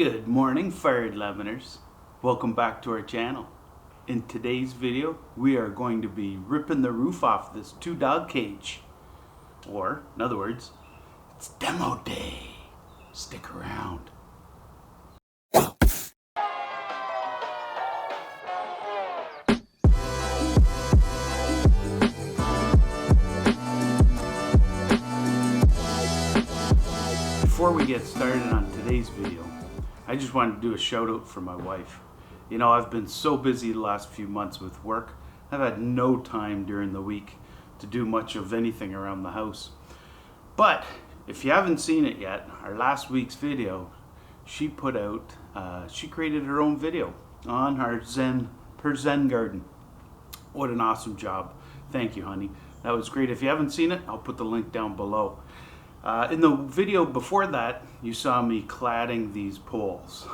Good morning, Fire Leaveners. Welcome back to our channel. In today's video, we are going to be ripping the roof off this 2-dog cage. Or, in other words, it's demo day. Stick around. Before we get started on today's video, I just wanted to do a shout out for my wife. You know, I've been so busy the last few months with work, I've had no time during the week to do much of anything around the house. But if you haven't seen it yet, our last week's video, she created her own video on her Zen garden. What an awesome job. Thank you, honey. That was great. If you haven't seen it, I'll put the link down below. In the video before that, you saw me cladding these poles.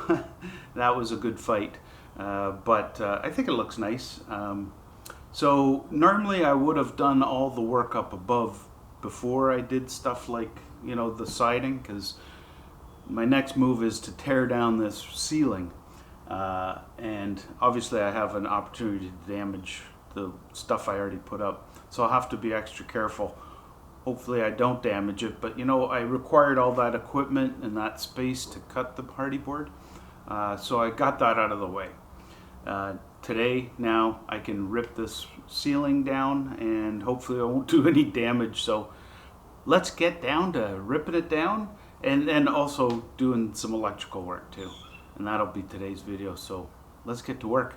That was a good fight, but I think it looks nice. So normally I would have done all the work up above before I did stuff like, you know, the siding, because my next move is to tear down this ceiling. And obviously I have an opportunity to damage the stuff I already put up. So I'll have to be extra careful. Hopefully I don't damage it, but you know, I required all that equipment and that space to cut the party board. So I got that out of the way. Today, now, I can rip this ceiling down and hopefully I won't do any damage. So let's get down to ripping it down and also doing some electrical work too. And that'll be today's video, so let's get to work.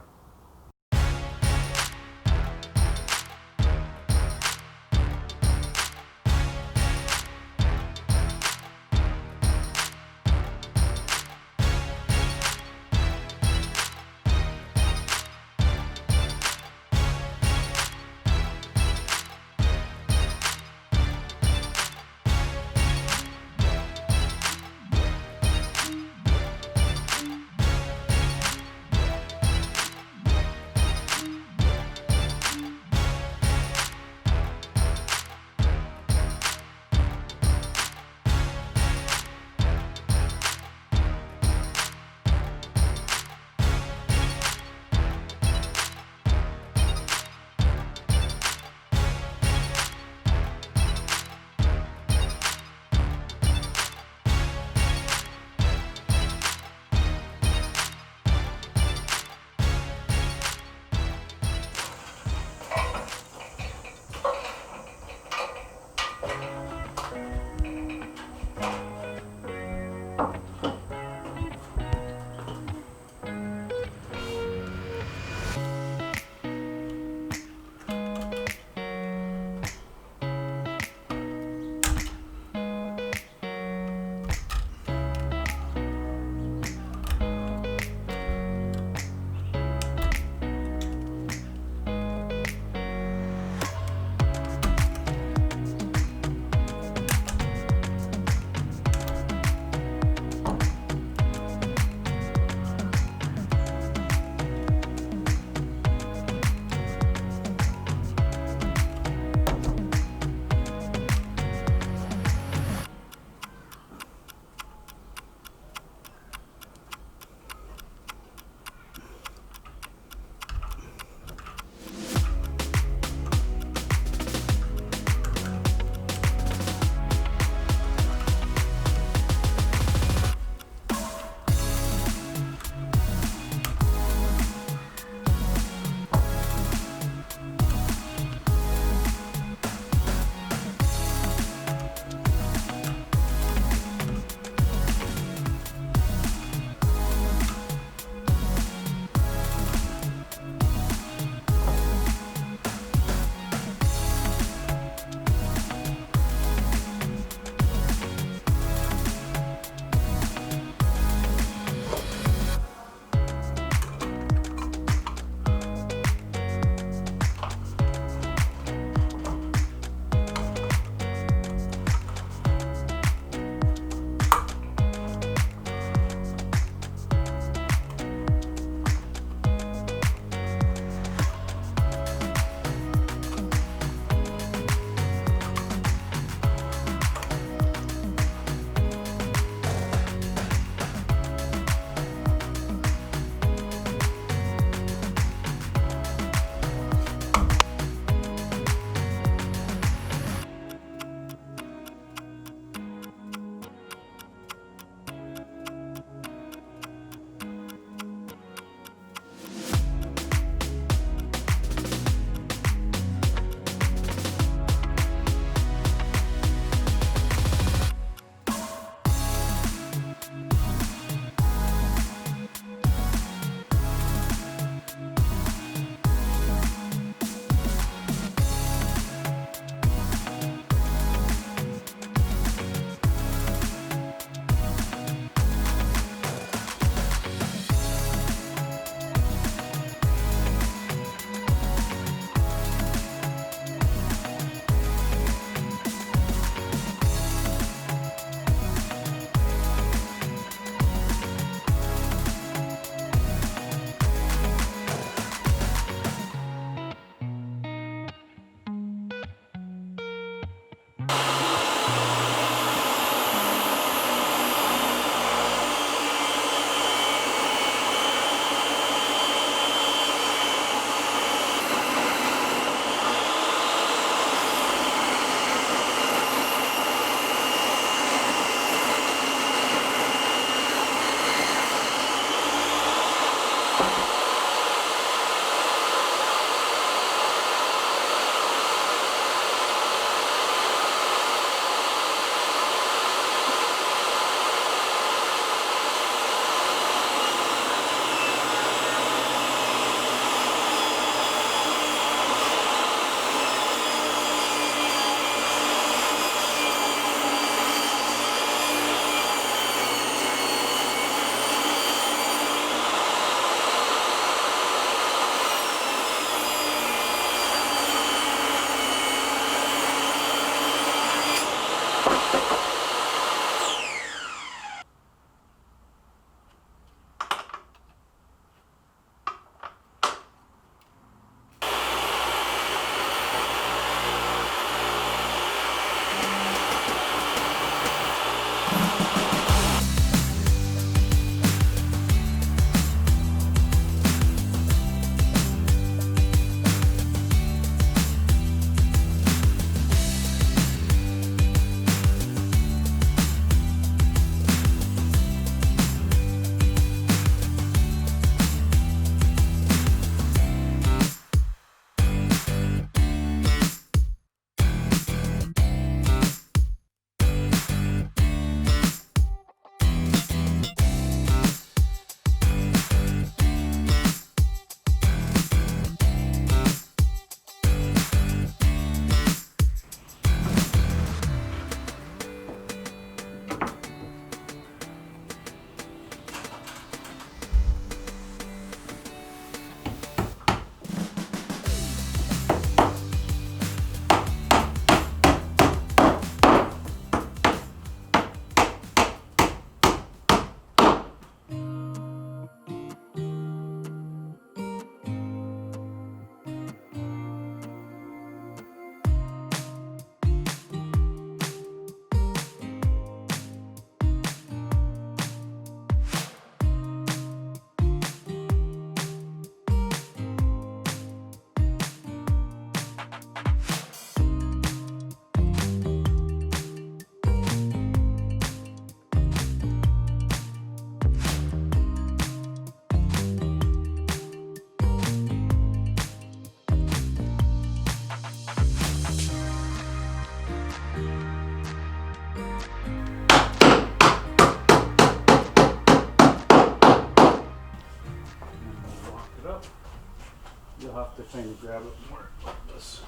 trying to grab it more like this.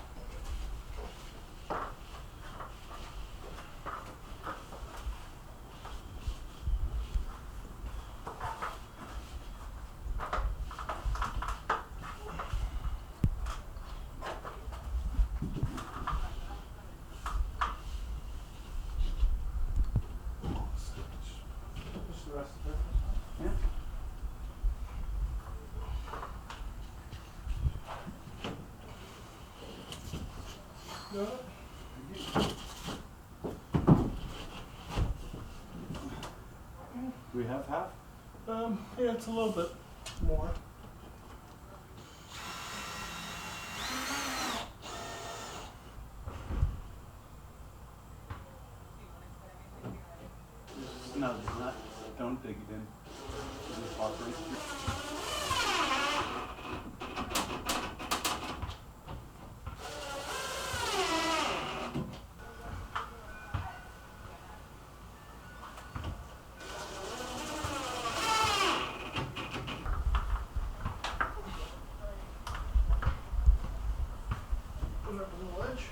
Just the rest of it. Yeah. No? Do we have half? Yeah, it's a little bit more. No, there's not. Don't dig it in. Just walk right through. Put it up on the ledge.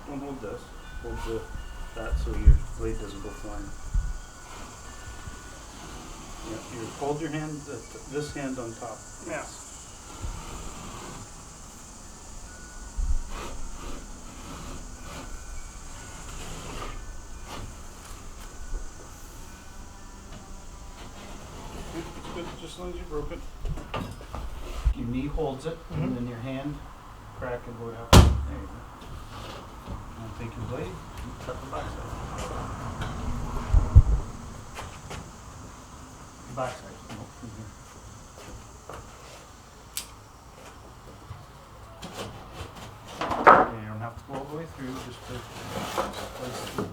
Don't hold this. Hold that so your blade doesn't go flying. Yeah, you hold your hand, this hand on top. Yeah. It's good, just as long as you broke it. Your knee holds it, and then your hand crack and go out. There you go. Now take your blade and cut the backside. Backside. No, from here. Okay, you don't have to go all the way through, just to place it.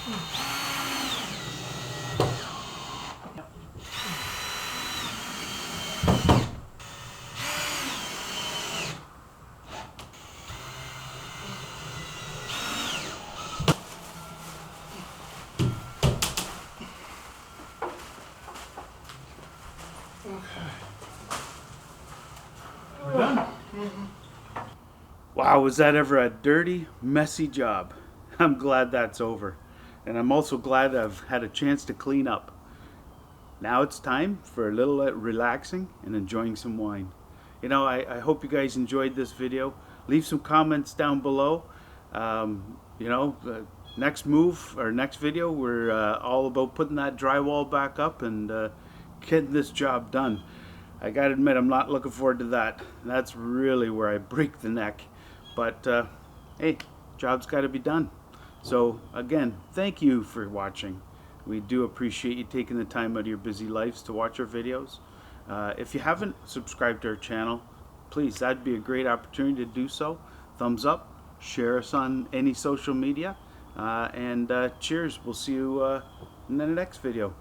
We're done. Wow, was that ever a dirty, messy job? I'm glad that's over. And I'm also glad I've had a chance to clean up. Now it's time for a little relaxing and enjoying some wine. You know, I hope you guys enjoyed this video. Leave some comments down below. Next move or next video, we're all about putting that drywall back up and getting this job done. I gotta admit, I'm not looking forward to that. That's really where I break the neck. But hey, job's got to be done. So again, thank you for watching. We do appreciate you taking the time out of your busy lives to watch our videos. If you haven't subscribed to our channel, please, that'd be a great opportunity to do so. Thumbs up, share us on any social media, and cheers. We'll see you in the next video.